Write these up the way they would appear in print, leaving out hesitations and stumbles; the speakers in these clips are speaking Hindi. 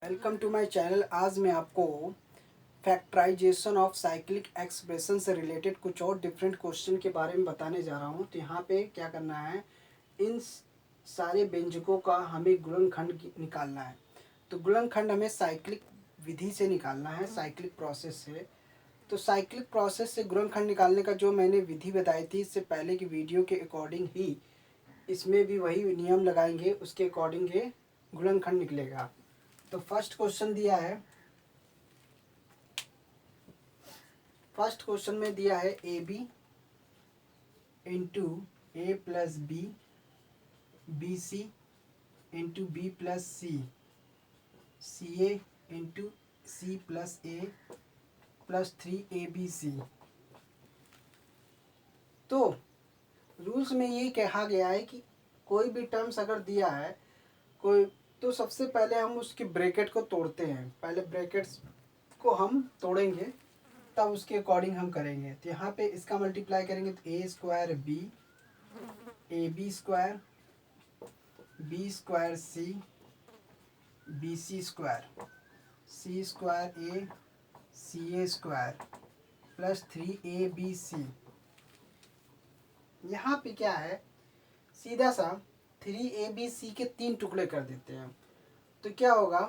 Welcome to my channel. आज मैं आपको फैक्टराइजेशन ऑफ साइक्लिक एक्सप्रेशन से रिलेटेड कुछ और डिफरेंट क्वेश्चन के बारे में बताने जा रहा हूँ। तो यहाँ पे क्या करना है, इन सारे व्यंजकों का हमें गुणनखंड निकालना है। तो गुणनखंड हमें साइक्लिक विधि से निकालना है, साइक्लिक प्रोसेस से। तो साइक्लिक प्रोसेस से गुणनखंड निकालने का जो मैंने विधि बताई थी इससे पहले की वीडियो के अकॉर्डिंग ही इसमें भी वही नियम लगाएंगे, उसके अकॉर्डिंग ये गुणनखंड निकलेगा। तो फर्स्ट क्वेश्चन दिया है, फर्स्ट क्वेश्चन में दिया है A B into A plus B, B C into B plus C, C A into C plus A plus 3abc। तो रूल्स में ये कहा गया है कि कोई भी टर्म्स अगर दिया है कोई, तो सबसे पहले हम उसके ब्रैकेट को तोड़ते हैं। पहले ब्रैकेट्स को हम तोड़ेंगे तब उसके अकॉर्डिंग हम करेंगे। तो यहाँ पे इसका मल्टीप्लाई करेंगे तो a square b, a b square, b square C, B C square, c square a, c a square plus 3abc। यहाँ पे क्या है, सीधा सा 3abc के 3 टुकड़े कर देते हैं। तो क्या होगा,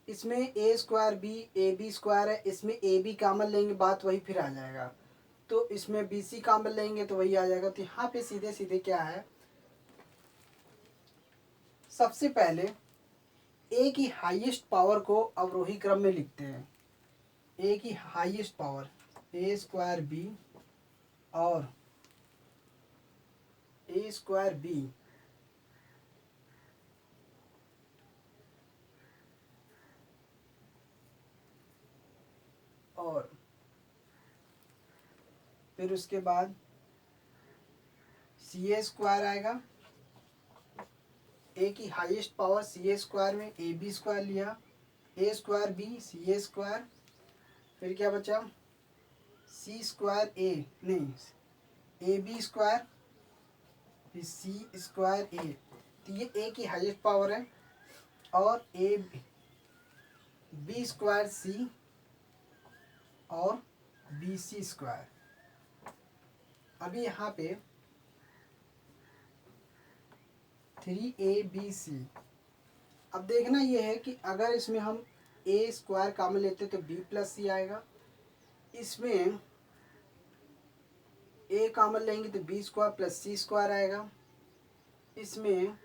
इसमें a square b, a b square है, इसमें ए बी कामन लेंगे बात वही फिर आ जाएगा। तो इसमें बी सी कामन लेंगे तो वही आ जाएगा। तो यहाँ पे सीधे सीधे क्या है, सबसे पहले ए की हाईएस्ट पावर को अवरोही क्रम में लिखते हैं। ए की हाईएस्ट पावर ए स्क्वायर बी और ए स्क्वायर बी और फिर उसके बाद सी ए स्क्वायर आएगा। ए की highest power C a square में ए बी स्क्वायर लिया, ए square B c a square, फिर क्या बचा सी स्क्वायर ए, नहीं ए बी स्क्वायर फिर सी स्क्वायर ए। तो ये ए की हाईएस्ट पावर है और ए बी स्क्वायर सी और बी सी स्क्वायर। अभी यहाँ पे 3abc। अब देखना ये है कि अगर इसमें हम ए स्क्वायर कॉमन लेते तो बी प्लस सी आएगा, इसमें ए कॉमन लेंगे तो बी स्क्वायर प्लस सी स्क्वायर आएगा, इसमें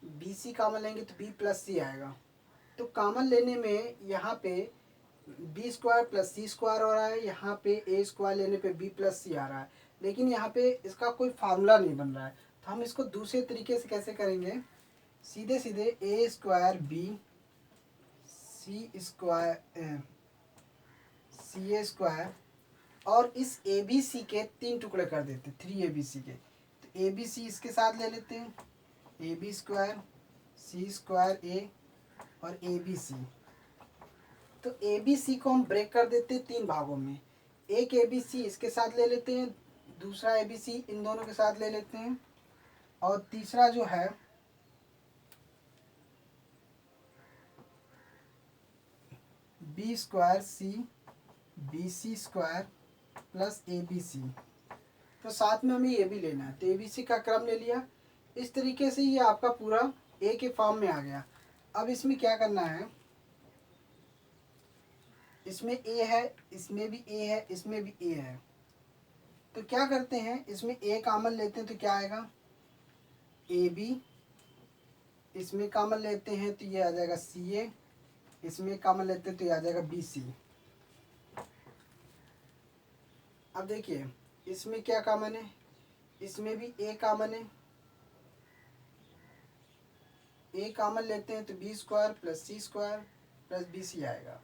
बी सी कॉमन लेंगे तो बी प्लस सी आएगा। तो कॉमन लेने में यहाँ पे बी स्क्वायर प्लस सी स्क्वायर हो रहा है, यहाँ पे ए स्क्वायर लेने पे बी प्लस सी आ रहा है, लेकिन यहाँ पे इसका कोई फार्मूला नहीं बन रहा है। तो हम इसको दूसरे तरीके से कैसे करेंगे, सीधे सीधे ए square B C square C a square और इस ए बी सी के 3 टुकड़े कर देते 3abc के। तो ए बी सी इसके साथ ले लेते हैं, a b square c square a और ए बी सी। तो ए बी सी को हम ब्रेक कर देते हैं 3 भागों में। एक ए बी सी इसके साथ ले लेते हैं, दूसरा ए बी सी इन दोनों के साथ ले लेते हैं और तीसरा जो है B square C B C square plus A B C. तो साथ में हमें ये भी लेना है, तो ए बी सी का क्रम ले लिया। इस तरीके से ये आपका पूरा ए के फॉर्म में आ गया। अब इसमें क्या करना है, इसमें ए है, इसमें भी ए है, इसमें भी ए है। तो क्या करते हैं, इसमें ए कॉमन लेते हैं तो क्या आएगा ए बी, इसमें कॉमन लेते हैं तो ये आ जाएगा सी ए, इसमें कॉमन लेते हैं तो ये आ जाएगा बी सी। अब देखिए इसमें क्या कॉमन है, इसमें भी ए कॉमन है, ए कॉमन लेते हैं तो बी स्क्वायर प्लस सी स्क्वायर प्लस बी सी आएगा।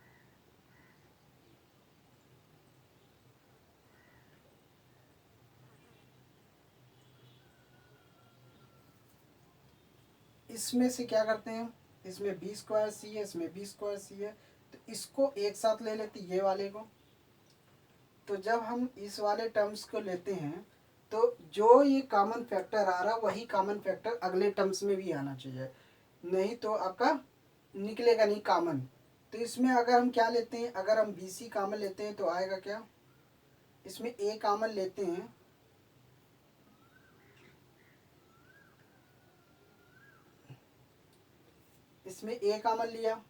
इसमें से क्या करते हैं, इसमें बी स्क्वायर सी है, इसमें बी स्क्वायर सी है, तो इसको एक साथ ले लेते ये वाले को। तो जब हम इस वाले टर्म्स को लेते हैं तो जो ये कॉमन फैक्टर आ रहा वही कॉमन फैक्टर अगले टर्म्स में भी आना चाहिए, नहीं तो आपका निकलेगा नहीं कॉमन। तो इसमें अगर हम क्या लेते हैं, अगर हम बी सी कॉमन लेते हैं तो आएगा क्या, इसमें ए कॉमन लेते हैं इसमें ए कॉमन लिया,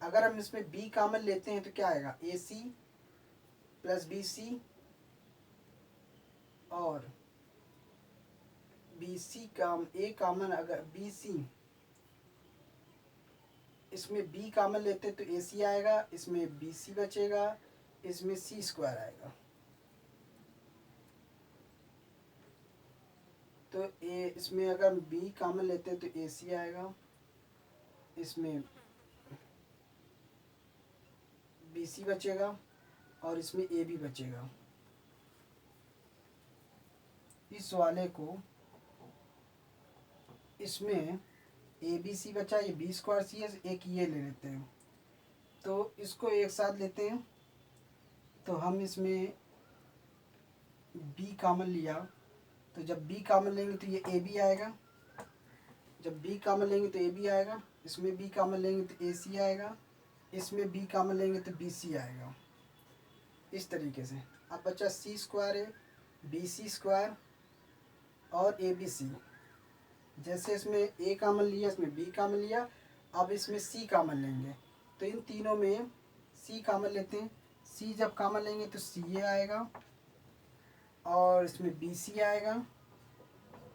अगर हम इसमें बी कॉमन लेते हैं तो क्या आएगा, ए सी प्लस बी सी और बी सी काम ए कॉमन, अगर बी सी इसमें बी कॉमन लेते तो ए सी आएगा, इसमें बी सी बचेगा, इसमें सी स्क्वायर आएगा। तो ए इसमें अगर बी कॉमन लेते हैं तो ए सी आएगा, इसमें बी सी बचेगा और इसमें ए भी बचेगा। इस वाले को इसमें ए बी सी बचा, ये बी स्क्वायर सी है, एक ये ले लेते हैं। तो इसको एक साथ लेते हैं तो हम इसमें बी कॉमन लिया, तो जब बी कॉमन लेंगे तो ये ए बी आएगा, जब बी कॉमन लेंगे तो ए बी आएगा, इसमें बी कॉमन लेंगे तो ए सी आएगा, इसमें बी कॉमन लेंगे तो बी सी आएगा। इस तरीके से अब बचा सी स्क्वायर है, बी सी स्क्वायर और ए बी सी। जैसे इसमें ए कॉमन लिया, इसमें बी कॉमन लिया, अब इसमें सी कॉमन लेंगे तो इन तीनों में सी कॉमन लेते हैं। सी जब कॉमन लेंगे तो सी ए आएगा और इसमें बी सी आएगा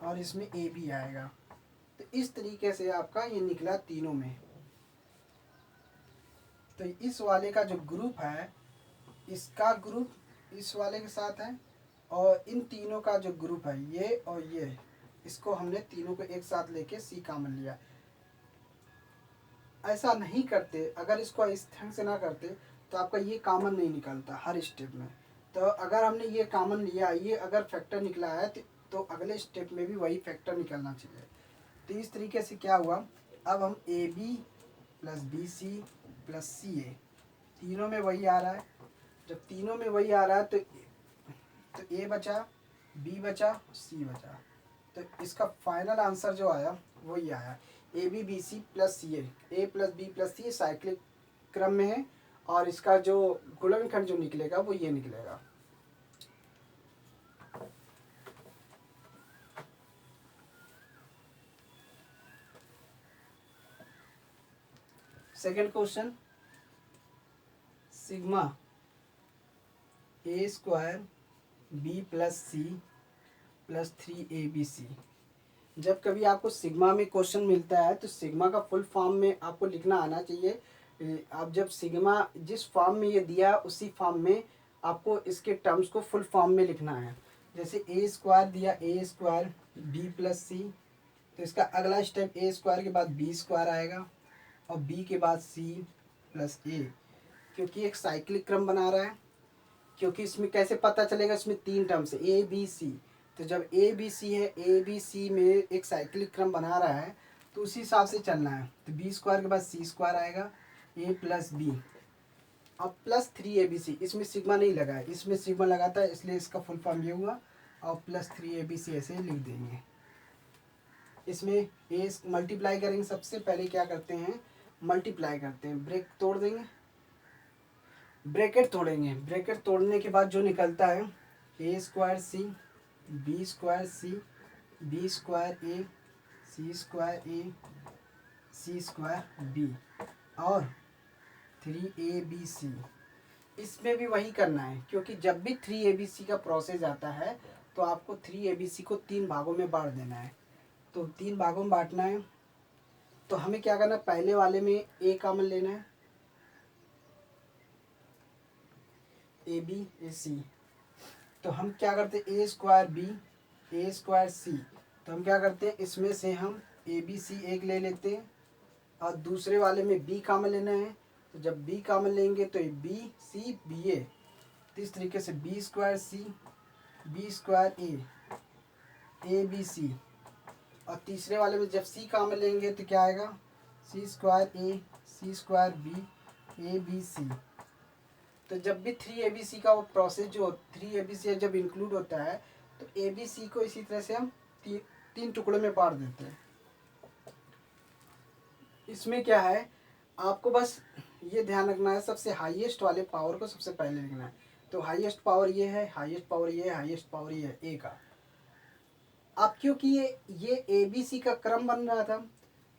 और इसमें ए बी आएगा। तो इस तरीके से आपका ये निकला तीनों में। तो इस वाले का जो ग्रुप है, इसका ग्रुप इस वाले के साथ है और इन तीनों का जो ग्रुप है ये और ये, इसको हमने तीनों को एक साथ लेके सी कॉमन लिया। ऐसा नहीं करते, अगर इसको इस ढंग से ना करते तो आपका ये कॉमन नहीं निकलता हर स्टेप में। तो अगर हमने ये कॉमन लिया, ये अगर फैक्टर निकला है तो अगले स्टेप में भी वही फैक्टर निकलना चाहिए। तो इस तरीके से क्या हुआ, अब हम a B plus B C plus C a, तीनों में वही आ रहा है। जब तीनों में वही आ रहा है तो ए बचा, बी बचा, सी बचा। तो इसका फाइनल आंसर जो आया वही आया, A B B C plus C A plus B plus C cyclic क्रम में है और इसका जो गुणनखंड जो निकलेगा वो ये निकलेगा। Second question, sigma a square b plus c plus 3abc। जब कभी आपको सिग्मा में क्वेश्चन मिलता है तो सिग्मा का फुल फॉर्म में आपको लिखना आना चाहिए। आप जब सिग्मा जिस फॉर्म में ये दिया उसी फॉर्म में आपको इसके टर्म्स को फुल फॉर्म में लिखना है। जैसे ए स्क्वायर दिया, ए स्क्वायर बी प्लस सी, तो इसका अगला स्टेप ए स्क्वायर के बाद बी स्क्वायर आएगा और बी के बाद सी प्लस ए, क्योंकि एक साइक्लिक क्रम बना रहा है। क्योंकि इसमें कैसे पता चलेगा, इसमें तीन टर्म्स है ए बी सी, तो जब ए बी सी है, ए बी सी में एक साइक्लिक क्रम बना रहा है तो उसी हिसाब से चलना है। तो बी स्क्वायर के बाद सी स्क्वायर आएगा, ए प्लस बी, अब प्लस 3abc। इसमें सिग्मा नहीं लगा है, इसमें सिग्मा लगाता है इसलिए इसका फुल फॉर्म ये हुआ और प्लस 3abc ऐसे लिख देंगे। इसमें ए मल्टीप्लाई करेंगे, सबसे पहले क्या करते हैं, मल्टीप्लाई करते हैं, ब्रेक तोड़ देंगे, ब्रैकेट तोड़ेंगे। ब्रैकेट तोड़ने के बाद जो निकलता है a square C B square C B square a C square a C square b और 3abc। इसमें भी वही करना है, क्योंकि जब भी 3abc का प्रोसेस आता है तो आपको 3abc को 3 भागों में बांट देना है। तो 3 भागों में बांटना है तो हमें क्या करना है, पहले वाले में ए कॉमन लेना है, ए बी ए सी। तो हम क्या करते हैं, ए स्क्वायर बी ए स्क्वायर सी, तो हम क्या करते हैं, इसमें से हम ए बी सी एक ले लेते हैं और दूसरे वाले में बी कॉमन लेना है। तो जब बी कॉमन लेंगे तो ये बी सी बी ए, तो इस तरीके से B square C B square A B C. और तीसरे वाले में जब सी कॉमन लेंगे तो क्या आएगा, c square a C square b a B C. तो जब भी 3abc का वो प्रोसेस जो 3abc जब इंक्लूड होता है तो abc को इसी तरह से हम तीन टुकड़ों में बांट देते हैं। इसमें क्या है, आपको बस ये ध्यान रखना है, सबसे हाईएस्ट वाले पावर को सबसे पहले लिखना है। तो हाईएस्ट पावर ये है, हाईएस्ट पावर ये है, हाईएस्ट पावर ये है ए का। अब क्योंकि ये ए बी सी का क्रम बन रहा था,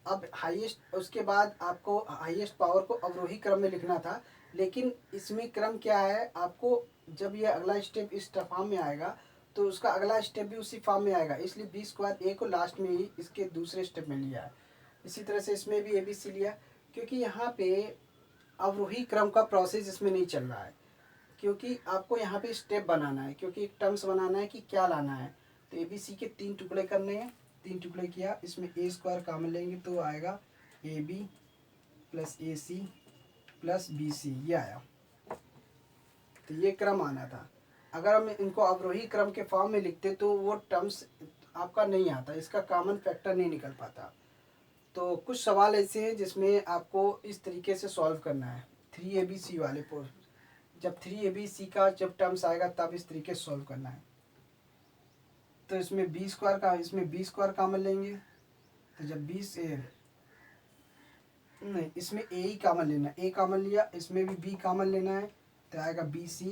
अब हाईएस्ट उसके बाद आपको हाईएस्ट पावर को अवरोही क्रम में लिखना था, लेकिन इसमें क्रम क्या है, आपको जब ये अगला स्टेप इस फॉर्म में आएगा तो उसका अगला स्टेप भी उसी फॉर्म में आएगा, इसलिए बी स्क्वायर ए को लास्ट में ही इसके दूसरे स्टेप में लिया है। इसी तरह से इसमें भी ए बी सी लिया, क्योंकि यहाँ पे अवरोही क्रम का प्रोसेस इसमें नहीं चल रहा है, क्योंकि आपको यहाँ पे स्टेप बनाना है, क्योंकि एक टर्म्स बनाना है कि क्या लाना है। तो ए बी सी के 3 टुकड़े करने हैं, 3 टुकड़े किया, इसमें ए स्क्वायर कॉमन लेंगे तो आएगा A B plus A C plus B C, ये आया। तो ये क्रम आना था। अगर हम इनको अवरोही क्रम के फॉर्म में लिखते तो वो टर्म्स आपका नहीं आता, इसका कॉमन फैक्टर नहीं निकल पाता। तो कुछ सवाल ऐसे हैं जिसमें आपको इस तरीके से सॉल्व करना है, 3ABC वाले पोर्शन। जब 3ABC का जब टर्म्स आएगा तब इस तरीके से सॉल्व करना है। तो इसमें बी स्क्वायर कॉमन लेंगे, तो जब नहीं, इसमें ए ही कॉमन लेना है, ए कॉमन लिया, इसमें भी बी कॉमन लेना है, तो आएगा b C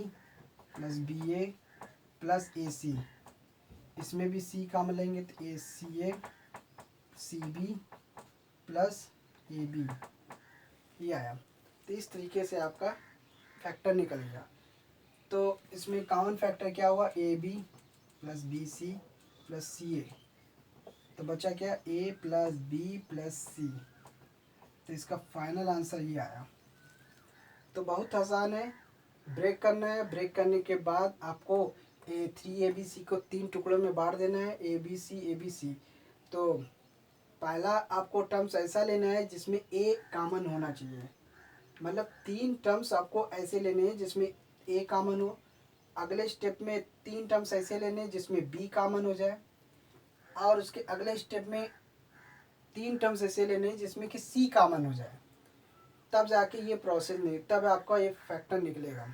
plus b a plus A c. इसमें भी सी कॉमन लेंगे तो a c a c b plus A b, ये आया। तो इस तरीके से आपका फैक्टर निकलेगा। तो इसमें कॉमन फैक्टर क्या हुआ, a B plus B C plus C a, तो बचा क्या, a plus B plus c. तो इसका फाइनल आंसर ये आया। तो बहुत आसान है, ब्रेक करना है, ब्रेक करने के बाद आपको 3ABC को 3 टुकड़ों में बांट देना है, ए बी सी। तो पहला आपको टर्म्स ऐसा लेना है जिसमें ए कॉमन होना चाहिए, मतलब 3 टर्म्स आपको ऐसे लेने हैं जिसमें ए कॉमन हो। अगले स्टेप में 3 टर्म्स ऐसे लेने हैं जिसमें बी कॉमन हो जाए, और उसके अगले स्टेप में 3 टर्म्स ऐसे लेने हैं जिसमें कि सी कॉमन हो जाए, तब जाके ये प्रोसेस नहीं, तब आपका ये फैक्टर निकलेगा।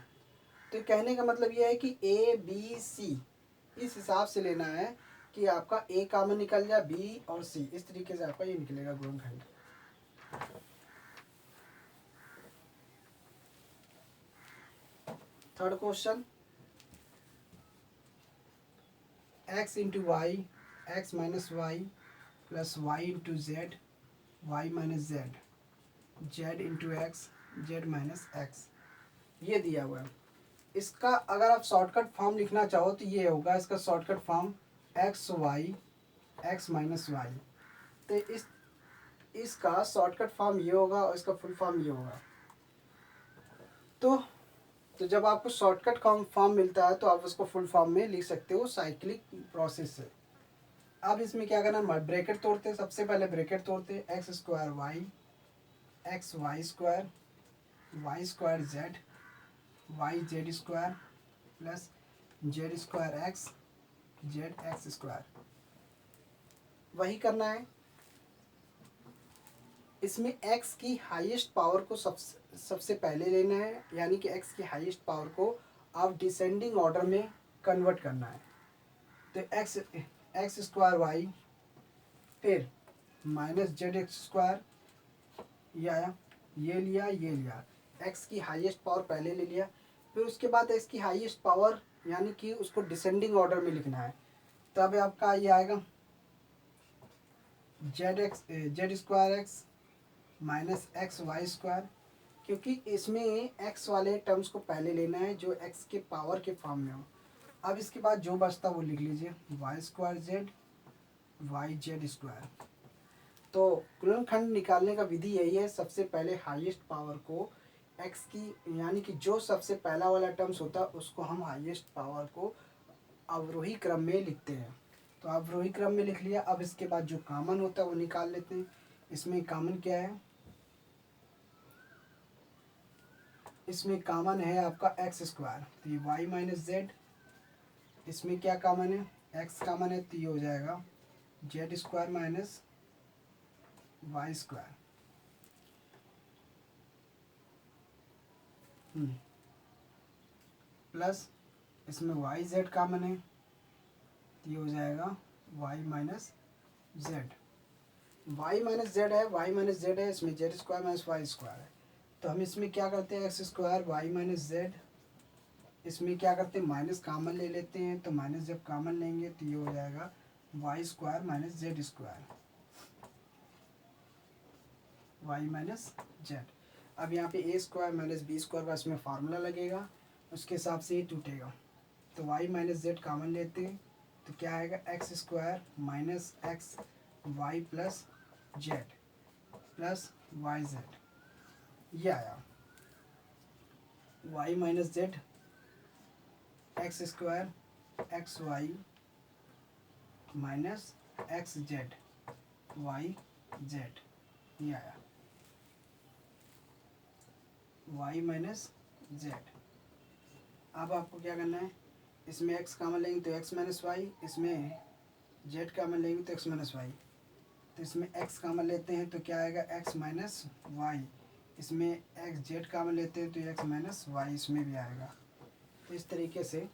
तो कहने का मतलब ये है कि ए बी सी इस हिसाब से लेना है कि आपका ए कॉमन निकल जाए, बी और सी, इस तरीके से आपका ये निकलेगा गुणनखंड। Third question, x into y x minus y plus y into z Y minus z z into x z minus x, ये दिया हुआ है। इसका अगर आप शॉर्टकट फॉर्म लिखना चाहो तो ये होगा इसका shortcut form X Y x minus Y. तो इसका शॉर्टकट फॉर्म ये होगा और इसका फुल फॉर्म ये होगा। तो जब आपको शॉर्टकट फॉर्म मिलता है तो आप उसको फुल फॉर्म में लिख सकते हो साइक्लिक प्रोसेस से। अब इसमें क्या करना है, ब्रैकेट तोड़ते हैं, सबसे पहले ब्रैकेट तोड़ते हैं, X square Y X Y square Z Y Z square plus Z square X Z X square, वही करना है। इसमें x की हाईएस्ट पावर को सबसे पहले लेना है, यानी कि x की हाईएस्ट पावर को आप डिसेंडिंग ऑर्डर में कन्वर्ट करना है। तो एक्स स्क्वायर वाई फिर माइनस जेड एक्स स्क्वायर, ये आया, ये लिया, x की हाईएस्ट पावर पहले ले लिया, फिर उसके बाद x की हाईएस्ट पावर यानी कि उसको डिसेंडिंग ऑर्डर में लिखना है, तब आपका ये आएगा Z square X minus X Y square, क्योंकि इसमें एक्स वाले टर्म्स को पहले लेना है जो एक्स के पावर के फॉर्म में हो। अब इसके बाद जो बचता वो लिख लीजिए, Y square Z Y Z square. तो गुणनखंड निकालने का विधि यही है, सबसे पहले हाईएस्ट पावर को एक्स की यानी कि जो सबसे पहला वाला टर्म्स होता है उसको हम हाईएस्ट पावर को अवरोही क्रम में लिखते हैं। तो अवरोही क्रम में लिख लिया। अब इसके बाद जो कॉमन होता है वो निकाल लेते हैं। इसमें कॉमन क्या है, इसमें कॉमन है आपका एक्स स्क्वायर, तो ये वाई माइनस जेड। इसमें क्या कॉमन है, एक्स कॉमन है, तो ये हो जाएगा Z square minus Y square. Plus इसमें वाई जेड कॉमन है, तो ये हो जाएगा Y minus Z. Y minus Z है, वाई माइनस जेड है, इसमें Z square minus Y square है। तो हम इसमें क्या करते हैं, X square Y minus Z, इसमें क्या करते हैं माइनस कॉमन ले लेते हैं। तो माइनस जब कॉमन लेंगे तो ये हो जाएगा Y square minus Z square, Y minus Z. अब यहाँ पे A square minus B square का इसमें फार्मूला लगेगा, उसके हिसाब से ये टूटेगा। तो वाई माइनस जेड कॉमन लेते हैं तो क्या आएगा, X square minus X Y plus Z plus Y Z, ये आया। Y minus Z X square X Y minus X Z Y Z, ये आया वाई माइनस जेड। अब आपको क्या करना है, इसमें x कॉमन लेंगे तो x माइनस वाई, इसमें z कॉमन लेंगे तो x माइनस वाई। तो इसमें x कॉमन लेते हैं तो क्या आएगा, x माइनस वाई, इसमें x z कॉमन लेते हैं तो x माइनस वाई इसमें भी आएगा। तो इस तरीके से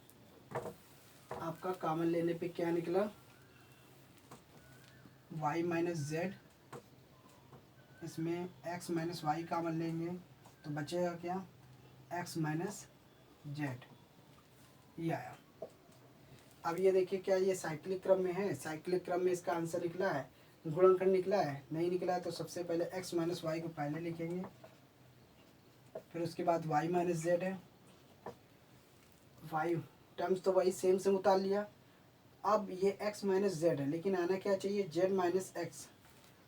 आपका कॉमन लेने पे क्या निकला, y माइनस जेड, इसमें x माइनस वाई कॉमन लेंगे तो बचेगा क्या, x माइनस जेड, ये आया। अब ये देखिए क्या ये साइक्लिक क्रम में है, साइक्लिक क्रम में इसका आंसर निकला है, गुणनखंड निकला है, नहीं निकला है तो सबसे पहले x माइनस वाई को पहले लिखेंगे, फिर उसके बाद y माइनस जेड है, y टर्म्स तो वही सेम सेम उतार लिया। अब ये x माइनस जेड है, लेकिन आना क्या चाहिए, z माइनस एक्स,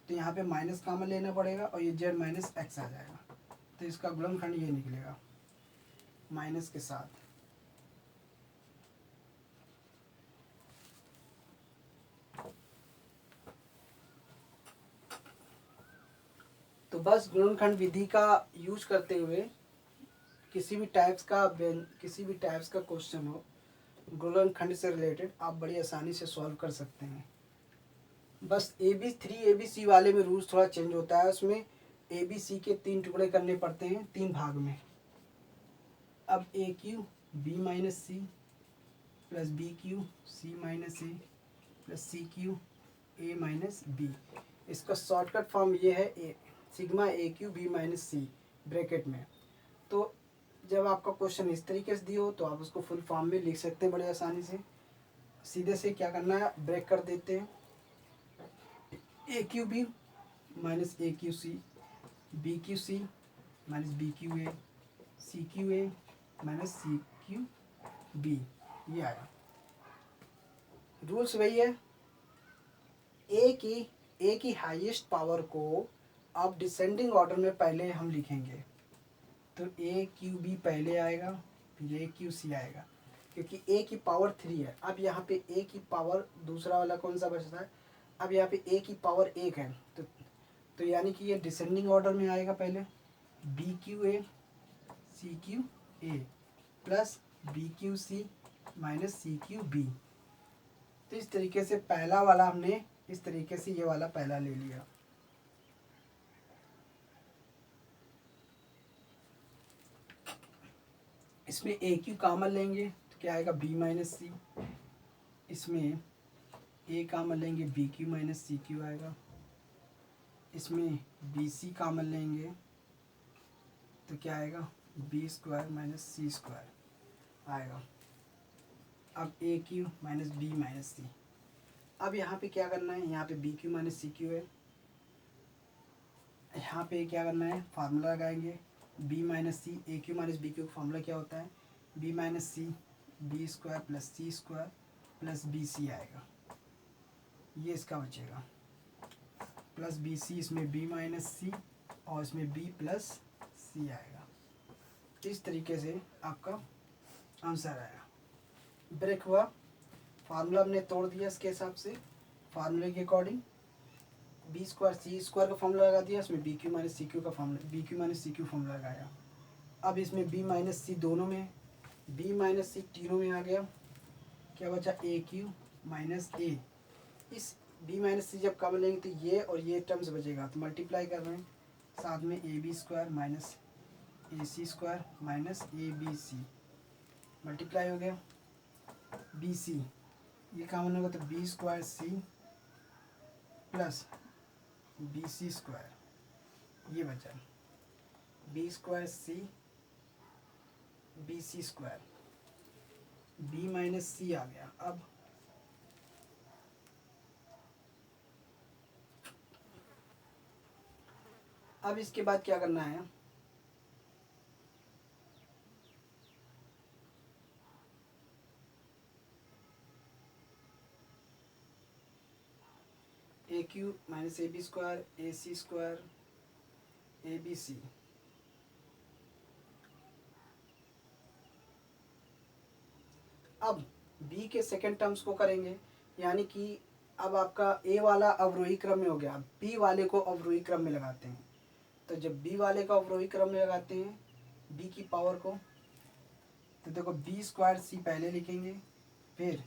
तो यहाँ पे माइनस कॉमन लेना पड़ेगा और ये z माइनस एक्स आ जाएगा। तो इसका गुणनखंड ये निकलेगा माइनस के साथ। तो बस गुणनखंड विधि का यूज करते हुए किसी भी टाइप्स का क्वेश्चन हो गुणनखंड से रिलेटेड, आप बड़ी आसानी से सॉल्व कर सकते हैं। बस ABC वाले में रूल्स थोड़ा चेंज होता है, उसमें ABC के 3 टुकड़े करने पड़ते हैं 3 भाग में। अब AQ B minus C plus BQ C minus A plus CQ A minus B, इसका शॉर्टकट फॉर्म ये है sigma AQ B minus C bracket में। तो जब आपका क्वेश्चन इस तरीके से दिया हो तो आप उसको फुल फॉर्म में लिख सकते हैं बड़े आसानी से। सीधे से क्या करना है, ब्रेक कर देते हैं, AQB minus AQC, BQC minus BQA, CQA minus CQB, ये आया। रूल्स वही है, ए की हाईएस्ट पावर को आप डिसेंडिंग ऑर्डर में पहले हम लिखेंगे, तो AQB पहले आएगा फिर AQC आएगा, क्योंकि A की पावर 3 है। अब यहाँ पे A की पावर दूसरा वाला कौन सा बचता है, अब यहाँ पे A की पावर 1 है, तो यानी कि ये डिसेंडिंग ऑर्डर में आएगा पहले, BQA CQA plus BQC minus CQB। तो इस तरीके से पहला वाला हमने इस तरीके से ये वाला पहला ले लिया। इसमें AQ कॉमन लेंगे तो क्या आएगा, B माइनस सी, इसमें A कॉमन लेंगे BQ माइनस CQ आएगा, इसमें BC कॉमन लेंगे तो क्या आएगा, B square minus C square आएगा। अब AQ minus B minus C। अब यहाँ पे क्या करना है, यहाँ पे BQ माइनस CQ है, यहाँ पे क्या करना है, फार्मूला लगाएंगे B माइनस सी, AQ माइनस BQ का फार्मूला क्या होता है, B माइनस सी B square plus C square plus BC आएगा, ये इसका बचेगा प्लस BC, इसमें B माइनस सी और इसमें B प्लस C आएगा। इस तरीके से आपका आंसर आया। ब्रेक हुआ, फार्मूला हमने तोड़ दिया इसके हिसाब से, फार्मूले के according B square C square का फॉर्मूला लगा दिया, इसमें BQ माइनस CQ का formula BQ minus CQ formula लगाया। अब इसमें B माइनस C दोनों में, B माइनस C तीनों में आ गया, क्या बचा AQ माइनस A। इस B माइनस C जब कॉमन लेंगे तो ये और ये टर्म्स बचेगा, तो मल्टीप्लाई कर रहे हैं, साथ में AB square minus AC square minus ABC multiply हो गया, BC ये कॉमन होगा तो B square C plus B C square, ये बचा b square C B C square, b minus c आ गया। अब इसके बाद क्या करना है, a q minus a b square a C square A B c. अब b के सेकेंड टर्म्स को करेंगे, यानी कि अब आपका a वाला अवरोही क्रम में हो गया, b वाले को अवरोही क्रम में लगाते हैं। तो जब b वाले को अवरोही क्रम में लगाते हैं b की पावर को, तो देखो बी स्क्वायर सी पहले लिखेंगे, फिर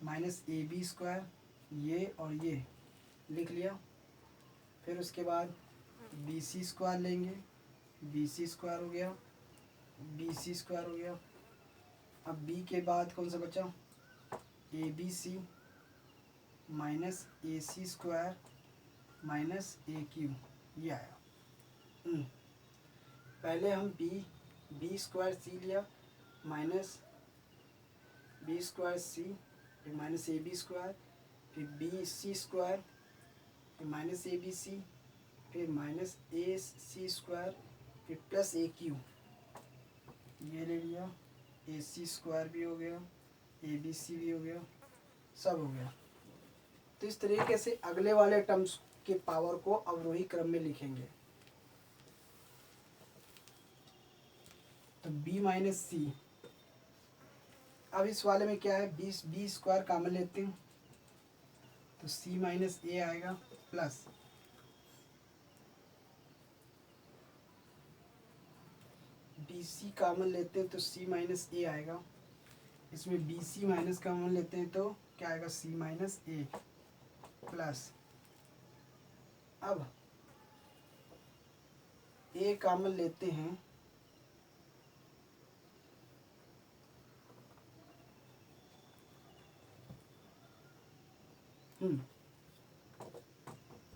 माइनस ए बी स्क्वायर, ये और ये लिख लिया। फिर उसके बाद बी सी स्क्वायर लेंगे, बी सी स्क्वायर हो गया, बी सी स्क्वायर हो गया। अब b के बाद कौन सा बचा, A B C minus A C square minus A Q, ये आया। पहले हम बी स्क्वायर सी लिया, माइनस बी स्क्वायर सी, फिर माइनस ए बी स्क्वायर, फिर बी सी स्क्वायर, फिर माइनस ए बी सी, फिर माइनस ए सी स्क्वायर, फिर प्लस ए क्यू, ये ले लिया। ए सी स्क्वायर भी हो गया, ए बी सी भी हो गया, सब हो गया। तो इस तरीके से अगले वाले टर्म्स के पावर को अवरोही क्रम में लिखेंगे। तो b माइनस सी, अब इस वाले में क्या है, बी स्क्वायर कॉमन लेते हैं तो c माइनस ए आएगा, प्लस बी सी कॉमन लेते हैं तो c माइनस ए आएगा। इसमें बी सी माइनस कॉमन लेते हैं तो क्या आएगा, c माइनस ए, प्लस अब a कॉमन लेते हैं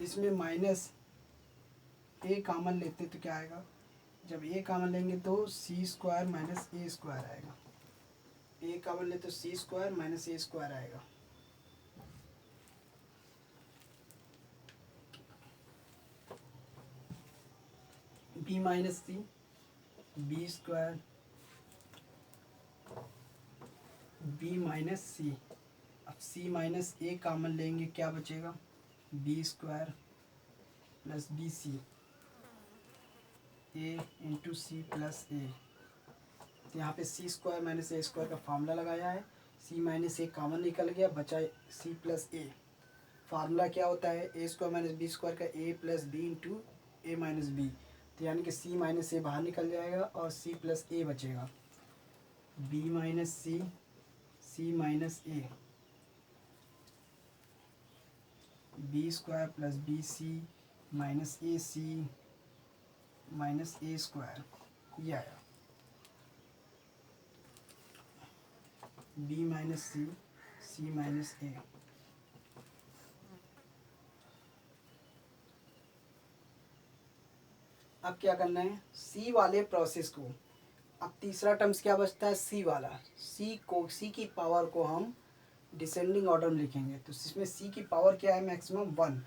इसमें माइनस a कॉमन लेते तो क्या आएगा, जब a कॉमन लेंगे तो c square minus a square आएगा। a कॉमन ले तो c square minus a square आएगा। b minus c, B square, b minus c. अब c माइनस ए कॉमन लेंगे, क्या बचेगा, b square plus B c, A into C plus a. तो यहाँ पे c square minus a square का फार्मूला लगाया है, सी माइनस ए कॉमन निकल गया, बचा सी प्लस ए। फार्मूला क्या होता है, a square minus B square का ए plus B into a minus B. तो यानी कि सी माइनस ए बाहर निकल जाएगा और सी प्लस ए बचेगा, b minus c, c minus a, b square plus B C minus A c minus a square, ये आया। B minus c, c minus a. अब क्या करना है, सी वाले प्रोसेस को, अब तीसरा टर्म्स क्या बचता है, सी वाला, सी की पावर को हम डिसेंडिंग ऑर्डर में लिखेंगे। तो इसमें सी की पावर क्या है, मैक्सिमम 1।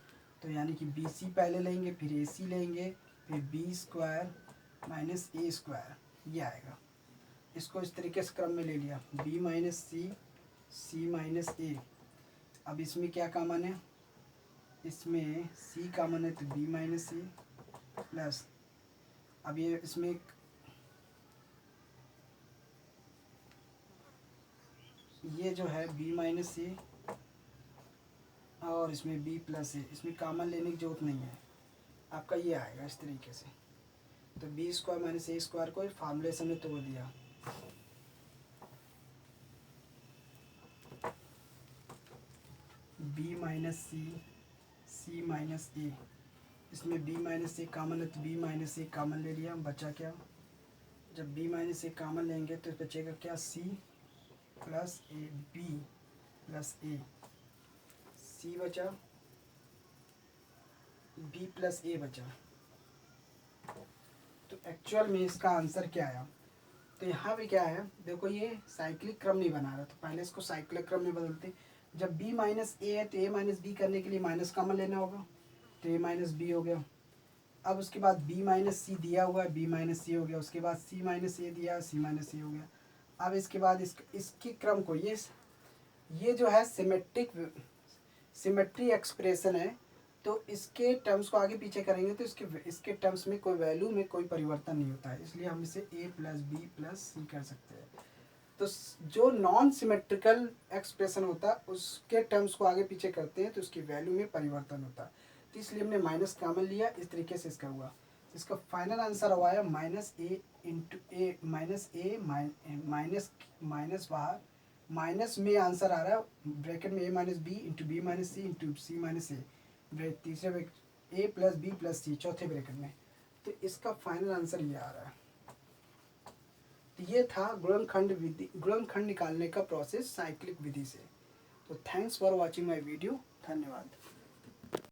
तो यानी कि बी सी पहले लेंगे, फिर ए सी लेंगे, फिर B square minus a square, ये आएगा। इसको इस तरीके से क्रम में ले लिया, B minus c, c minus a. अब इसमें क्या कॉमन है, इसमें सी कॉमन है तो बी माइनस सी, प्लस अब ये इसमें ये जो है बी माइनस सी और इसमें बी प्लस ए, इसमें कॉमन लेने की जरूरत नहीं है, आपका ये आएगा इस तरीके से। तो B square minus a square को फार्मूले से हमने तोड़ दिया। B minus c, c minus ए, इसमें बी माइनस ए कॉमन है तो बी माइनस ए कॉमन ले लिया, बचा क्या, जब बी माइनस ए कॉमन लेंगे तो बचेगा क्या, सी प्लस ए, बी प्लस ए, सी बचा बी प्लस ए बचा। तो एक्चुअल में इसका आंसर क्या आया? तो यहाँ भी क्या है, देखो ये साइक्लिक क्रम नहीं बना रहा, तो पहले इसको साइक्लिक क्रम में बदलते। जब b माइनस ए है तो a माइनस बी करने के लिए माइनस कॉमन लेना होगा, तो a माइनस बी हो गया। अब उसके बाद b माइनस सी दिया हुआ है, b माइनस सी हो गया। उसके बाद c माइनस ए दिया, c माइनस सी हो गया। अब इसके बाद इसके क्रम को ये जो है सिमेट्री एक्सप्रेशन है, तो इसके टर्म्स को आगे पीछे करेंगे तो इसके टर्म्स में कोई वैल्यू में कोई परिवर्तन नहीं होता है, इसलिए हम इसे a प्लस बी प्लस सी कर सकते हैं। तो जो नॉन सिमेट्रिकल एक्सप्रेशन होता है उसके टर्म्स को आगे पीछे करते हैं तो उसकी वैल्यू में परिवर्तन होता है, तो इसलिए हमने माइनस कॉमन लिया। इस तरीके से इसका हुआ। इसका फाइनल आंसर हुआ है minus a into a minus a minus minus बाहर माइनस में आंसर आ रहा है ब्रैकेट में a minus b into b minus c into c minus a, तीसरे bracket a plus B plus c चौथे ब्रैकेट में। तो इसका फाइनल आंसर ये आ रहा है। तो ये था गुणनखंड निकालने का प्रोसेस साइक्लिक विधि से। तो thanks for watching my video. धन्यवाद।